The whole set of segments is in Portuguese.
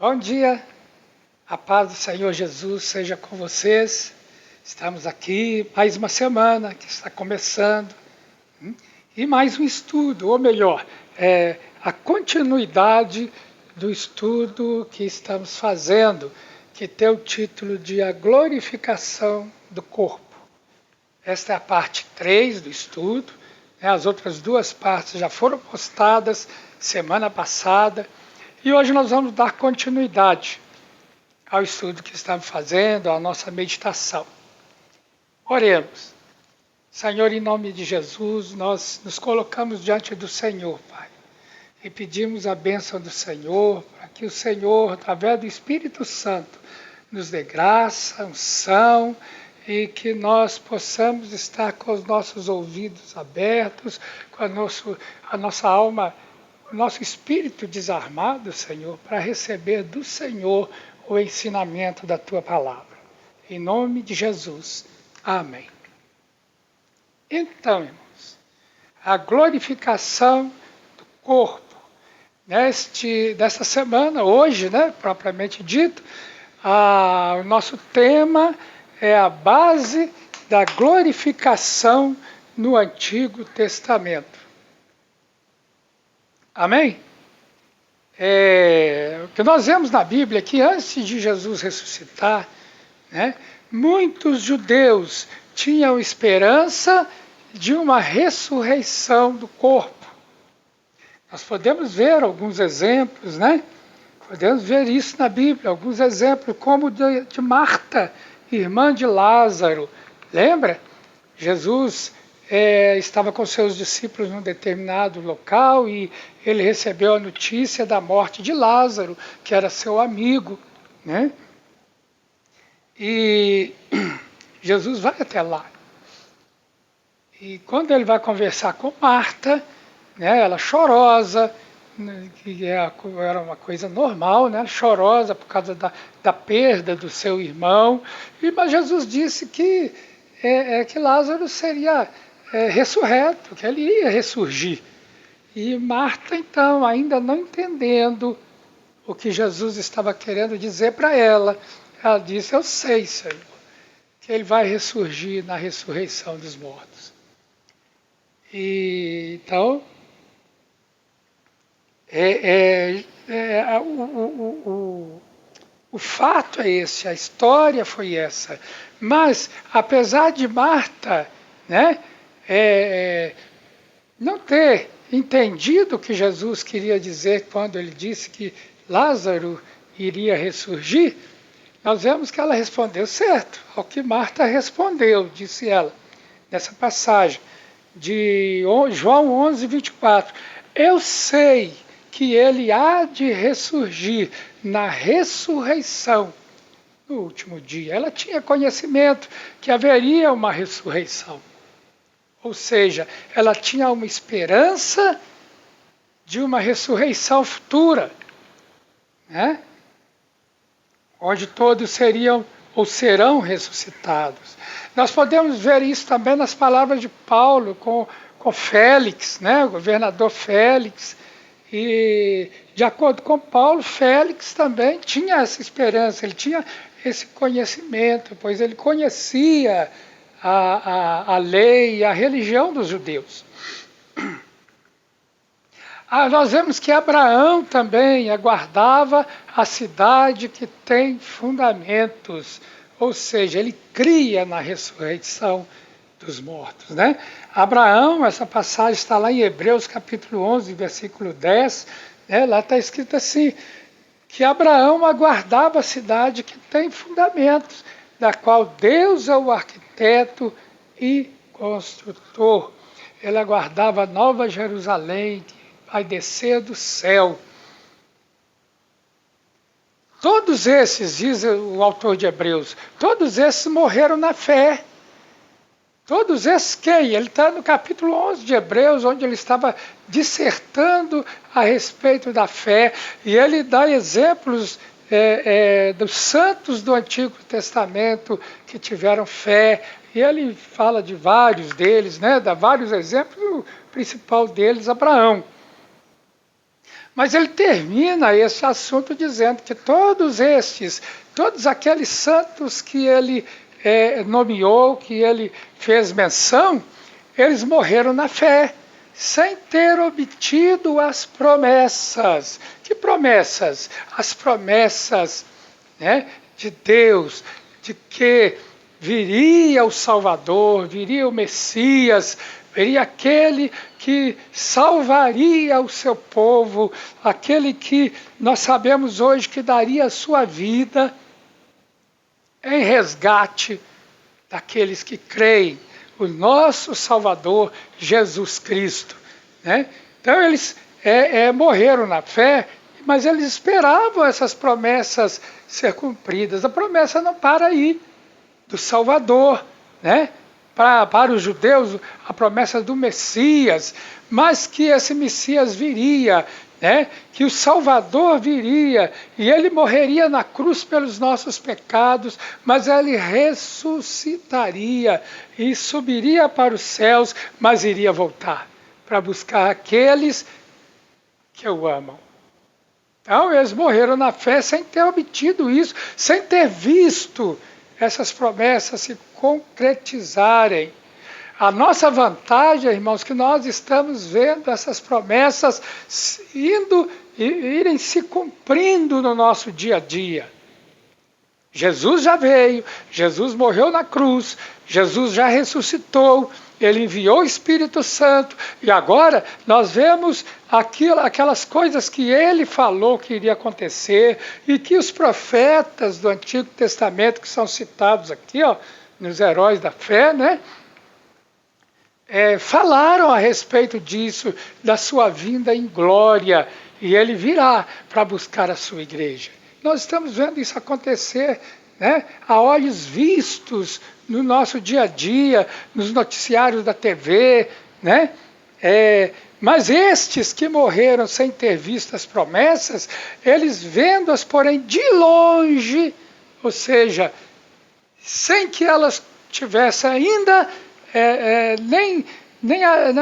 Bom dia, a paz do Senhor Jesus seja com vocês. Estamos aqui mais uma semana que está começando e mais um estudo, ou melhor, a continuidade do estudo que estamos fazendo, que tem o título de A Glorificação do Corpo. Esta é a parte 3 do estudo, as outras duas partes já foram postadas semana passada. E hoje nós vamos dar continuidade ao estudo que estamos fazendo, à nossa meditação. Oremos. Senhor, em nome de Jesus, nós nos colocamos diante do Senhor, Pai, e pedimos a bênção do Senhor, para que o Senhor, através do Espírito Santo, nos dê graça, unção, e que nós possamos estar com os nossos ouvidos abertos, com a nossa alma, o nosso espírito desarmado, Senhor, para receber do Senhor o ensinamento da Tua Palavra. Em nome de Jesus. Amém. Então, irmãos, a glorificação do corpo. Desta semana, hoje, propriamente dito, o nosso tema é a base da glorificação no Antigo Testamento. Amém? O que nós vemos na Bíblia é que antes de Jesus ressuscitar, muitos judeus tinham esperança de uma ressurreição do corpo. Nós podemos ver alguns exemplos, Podemos ver isso na Bíblia, alguns exemplos, como de Marta, irmã de Lázaro. Lembra? Jesus estava com seus discípulos num determinado local e ele recebeu a notícia da morte de Lázaro, que era seu amigo, E Jesus vai até lá. E quando ele vai conversar com Marta, ela chorosa, que era uma coisa normal, chorosa por causa da perda do seu irmão, mas Jesus disse que Lázaro seria ressurreto, que ele ia ressurgir. E Marta, então, ainda não entendendo o que Jesus estava querendo dizer para ela, ela disse: eu sei, Senhor, que ele vai ressurgir na ressurreição dos mortos. E então, o fato é esse, a história foi essa. Mas, apesar de Marta não ter entendido o que Jesus queria dizer quando ele disse que Lázaro iria ressurgir, nós vemos que ela respondeu certo ao que Marta respondeu, disse ela, nessa passagem de João 11, 24. Eu sei que ele há de ressurgir na ressurreição no último dia. Ela tinha conhecimento que haveria uma ressurreição. Ou seja, ela tinha uma esperança de uma ressurreição futura, onde todos seriam ou serão ressuscitados. Nós podemos ver isso também nas palavras de Paulo com Félix, o governador Félix. E, de acordo com Paulo, Félix também tinha essa esperança, ele tinha esse conhecimento, pois ele conhecia a lei e a religião dos judeus. Nós vemos que Abraão também aguardava a cidade que tem fundamentos, ou seja, ele cria na ressurreição dos mortos. Abraão, essa passagem está lá em Hebreus capítulo 11, versículo 10, lá está escrito assim, que Abraão aguardava a cidade que tem fundamentos, da qual Deus é o arquiteto e construtor. Ele aguardava a Nova Jerusalém, que vai descer do céu. Todos esses, diz o autor de Hebreus, todos esses morreram na fé. Todos esses quem? Ele está no capítulo 11 de Hebreus, onde ele estava dissertando a respeito da fé, e ele dá exemplos dos santos do Antigo Testamento que tiveram fé, e ele fala de vários deles, dá vários exemplos, o principal deles, Abraão. Mas ele termina esse assunto dizendo que todos aqueles santos que ele nomeou, que ele fez menção, eles morreram na fé, sem ter obtido as promessas. Que promessas? As promessas, né, de Deus, de que viria o Salvador, viria o Messias, viria aquele que salvaria o seu povo, aquele que nós sabemos hoje que daria a sua vida em resgate daqueles que creem, o nosso Salvador Jesus Cristo, né? Então eles morreram na fé, mas eles esperavam essas promessas ser cumpridas. A promessa não para aí, do Salvador, né? Para os judeus, a promessa do Messias, mas que esse Messias viria, né? Que o Salvador viria, e ele morreria na cruz pelos nossos pecados, mas ele ressuscitaria e subiria para os céus, mas iria voltar para buscar aqueles que o amam. Então, eles morreram na fé sem ter obtido isso, sem ter visto essas promessas se concretizarem. A nossa vantagem, irmãos, que nós estamos vendo essas promessas irem se cumprindo no nosso dia a dia. Jesus já veio, Jesus morreu na cruz, Jesus já ressuscitou, ele enviou o Espírito Santo, e agora nós vemos aquelas coisas que ele falou que iria acontecer, e que os profetas do Antigo Testamento, que são citados aqui, ó, nos heróis da fé, né, falaram a respeito disso, da sua vinda em glória, e ele virá para buscar a sua igreja. Nós estamos vendo isso acontecer, né, a olhos vistos no nosso dia a dia, nos noticiários da TV, né? Mas estes que morreram sem ter visto as promessas, eles vendo-as, porém, de longe, ou seja, sem que elas tivessem ainda,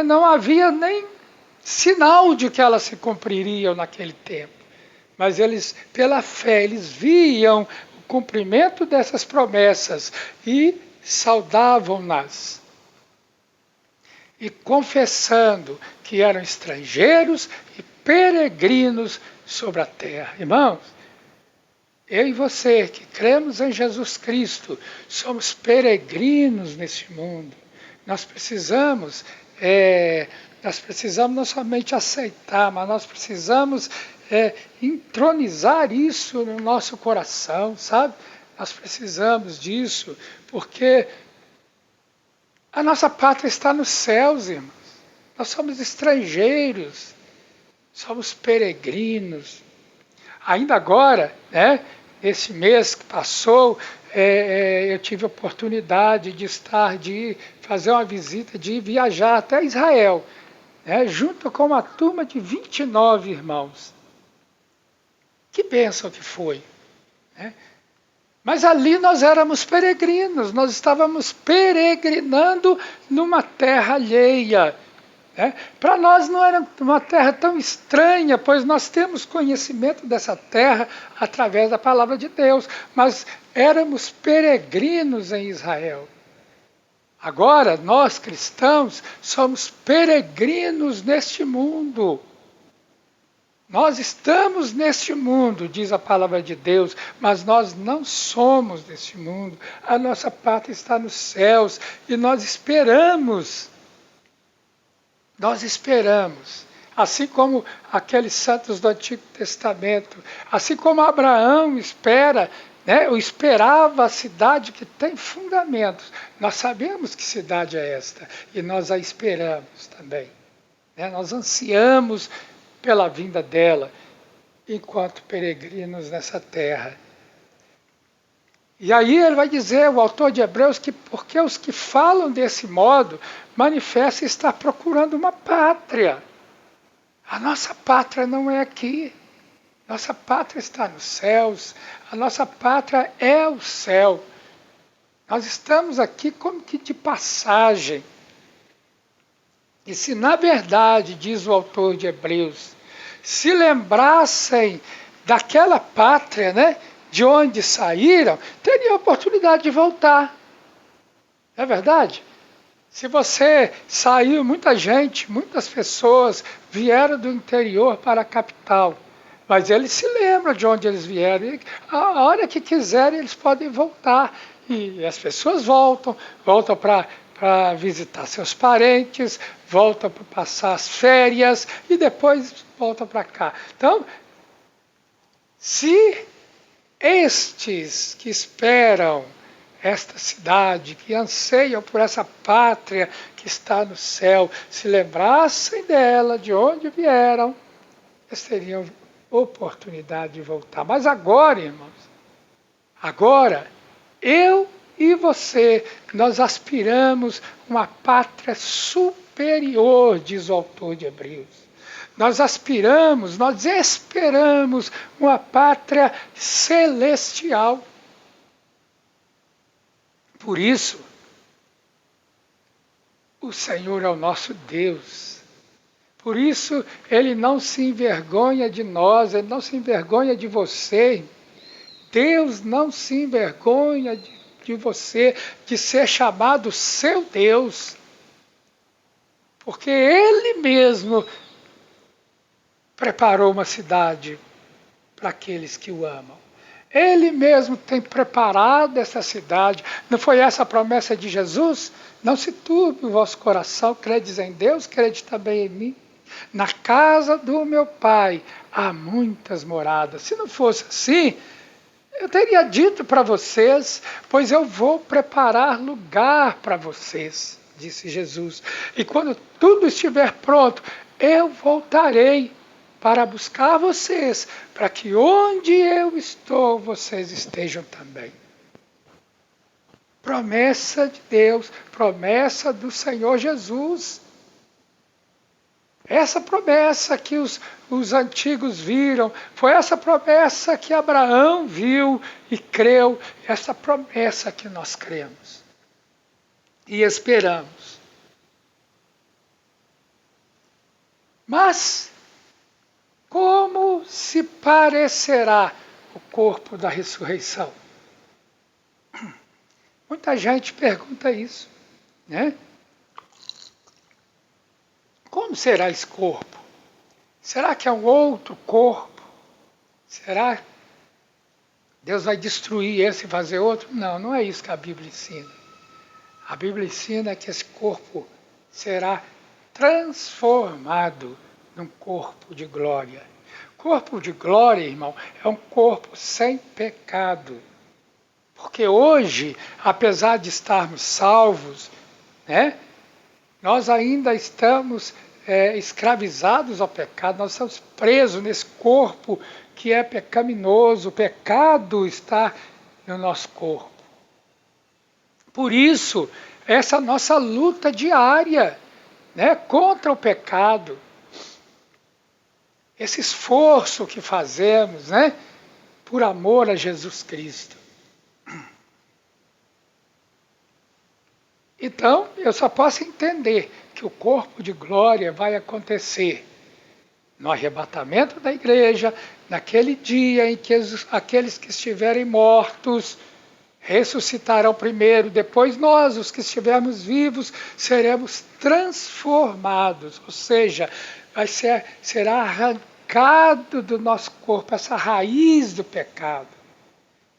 não havia nem sinal de que elas se cumpririam naquele tempo. Mas eles, pela fé, eles viam o cumprimento dessas promessas e saudavam-nas. E confessando que eram estrangeiros e peregrinos sobre a terra. Irmãos, eu e você que cremos em Jesus Cristo, somos peregrinos neste mundo. Nós precisamos não somente aceitar, mas nós precisamos entronizar isso no nosso coração, sabe? Nós precisamos disso, porque a nossa pátria está nos céus, irmãos. Nós somos estrangeiros, somos peregrinos. Ainda agora, né, esse mês que passou, eu tive a oportunidade de fazer uma visita, de viajar até Israel, né, junto com uma turma de 29 irmãos. Que bênção que foi, né? Mas ali nós éramos peregrinos, nós estávamos peregrinando numa terra alheia. Né? Para nós não era uma terra tão estranha, pois nós temos conhecimento dessa terra através da palavra de Deus, mas éramos peregrinos em Israel. Agora, nós cristãos somos peregrinos neste mundo. Nós estamos neste mundo, diz a palavra de Deus, mas nós não somos deste mundo. A nossa pátria está nos céus e nós esperamos. Nós esperamos. Assim como aqueles santos do Antigo Testamento, assim como Abraão espera, né, ou esperava a cidade que tem fundamentos. Nós sabemos que cidade é esta e nós a esperamos também. Né? Nós ansiamos pela vinda dela, enquanto peregrinos nessa terra. E aí ele vai dizer, o autor de Hebreus, que porque os que falam desse modo, manifesta estar procurando uma pátria. A nossa pátria não é aqui. Nossa pátria está nos céus. A nossa pátria é o céu. Nós estamos aqui como que de passagem. E se na verdade, diz o autor de Hebreus, se lembrassem daquela pátria, né, de onde saíram, teriam a oportunidade de voltar. Não é verdade? Se você saiu, muita gente, muitas pessoas vieram do interior para a capital, mas eles se lembram de onde eles vieram. E a hora que quiserem, eles podem voltar. E as pessoas voltam para visitar seus parentes, voltam para passar as férias e depois voltam para cá. Então, se estes que esperam esta cidade, que anseiam por essa pátria que está no céu, se lembrassem dela, de onde vieram, eles teriam oportunidade de voltar. Mas agora, irmãos, agora, eu e você, nós aspiramos uma pátria superior, diz o autor de Hebreus. Nós aspiramos, nós esperamos uma pátria celestial. Por isso, o Senhor é o nosso Deus. Por isso, Ele não se envergonha de nós, Ele não se envergonha de você. Deus não se envergonha de você, de ser chamado seu Deus. Porque Ele mesmo preparou uma cidade para aqueles que o amam. Ele mesmo tem preparado essa cidade. Não foi essa a promessa de Jesus? Não se turbe o vosso coração, credes em Deus, crede também em mim. Na casa do meu Pai há muitas moradas. Se não fosse assim, eu teria dito para vocês, pois eu vou preparar lugar para vocês, disse Jesus. E quando tudo estiver pronto, eu voltarei para buscar vocês, para que onde eu estou, vocês estejam também. Promessa de Deus, promessa do Senhor Jesus. Essa promessa que os antigos viram, foi essa promessa que Abraão viu e creu, essa promessa que nós cremos e esperamos. Mas, como se parecerá o corpo da ressurreição? Muita gente pergunta isso, né? Como será esse corpo? Será que é um outro corpo? Será que Deus vai destruir esse e fazer outro? Não, não é isso que a Bíblia ensina. A Bíblia ensina que esse corpo será transformado num corpo de glória. Corpo de glória, irmão, é um corpo sem pecado. Porque hoje, apesar de estarmos salvos, né, nós ainda estamos escravizados ao pecado, nós estamos presos nesse corpo que é pecaminoso, o pecado está no nosso corpo. Por isso, essa nossa luta diária, né, contra o pecado, esse esforço que fazemos, né, por amor a Jesus Cristo. Então, eu só posso entender que o corpo de glória vai acontecer no arrebatamento da igreja, naquele dia em que aqueles que estiverem mortos ressuscitarão primeiro, depois nós, os que estivermos vivos, seremos transformados, ou seja, será arrancado do nosso corpo essa raiz do pecado.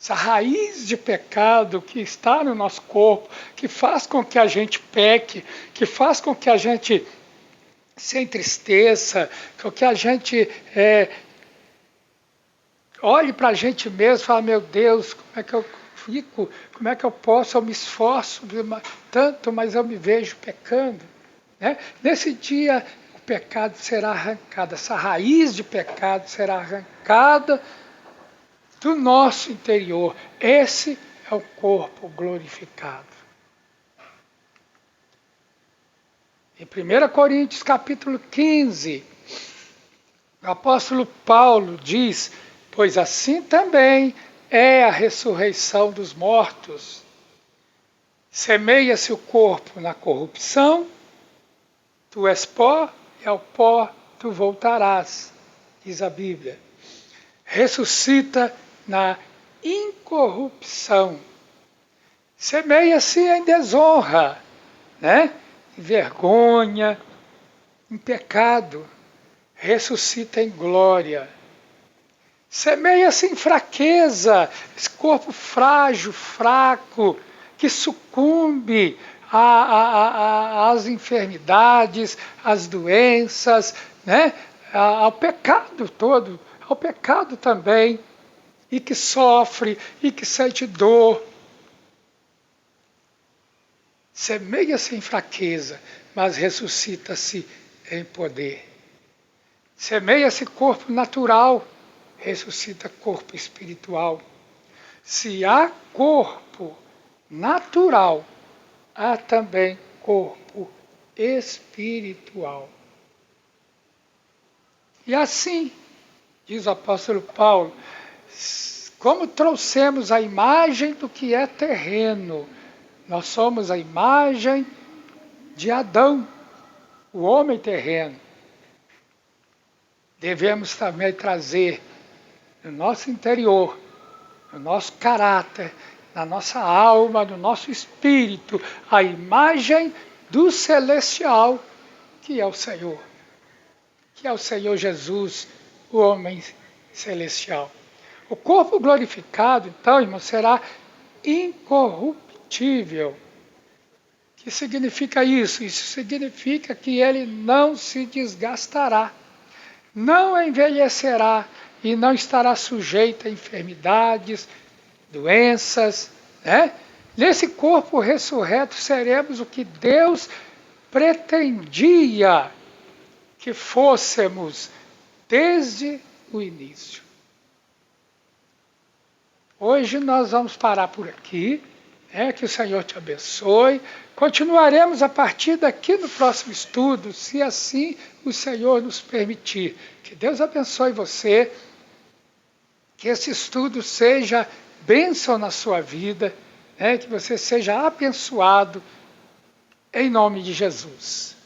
Essa raiz de pecado que está no nosso corpo, que faz com que a gente peque, que faz com que a gente se entristeça, com que a gente olhe para a gente mesmo e fale, meu Deus, como é que eu fico, como é que eu posso, eu me esforço tanto, mas eu me vejo pecando. Né? Nesse dia, o pecado será arrancado, essa raiz de pecado será arrancada do nosso interior. Esse é o corpo glorificado. Em 1 Coríntios capítulo 15, o apóstolo Paulo diz, pois assim também é a ressurreição dos mortos. Semeia-se o corpo na corrupção, tu és pó, e ao pó tu voltarás, diz a Bíblia. Ressuscita na incorrupção. Semeia-se em desonra, né? Em vergonha, em pecado. Ressuscita em glória. Semeia-se em fraqueza, esse corpo frágil, fraco, que sucumbe às enfermidades, às doenças, né? Ao pecado todo, ao pecado também, e que sofre, e que sente dor. Semeia-se em fraqueza, mas ressuscita-se em poder. Semeia-se corpo natural, ressuscita corpo espiritual. Se há corpo natural, há também corpo espiritual. E assim, diz o apóstolo Paulo, como trouxemos a imagem do que é terreno, nós somos a imagem de Adão, o homem terreno. Devemos também trazer no nosso interior, no nosso caráter, na nossa alma, no nosso espírito, a imagem do celestial, que é o Senhor. Que é o Senhor Jesus, o homem celestial. O corpo glorificado, então, irmão, será incorruptível. O que significa isso? Isso significa que ele não se desgastará, não envelhecerá e não estará sujeito a enfermidades, doenças, né? Nesse corpo ressurreto seremos o que Deus pretendia que fôssemos desde o início. Hoje nós vamos parar por aqui, que o Senhor te abençoe. Continuaremos a partir daqui no próximo estudo, se assim o Senhor nos permitir. Que Deus abençoe você, que esse estudo seja bênção na sua vida, que você seja abençoado em nome de Jesus.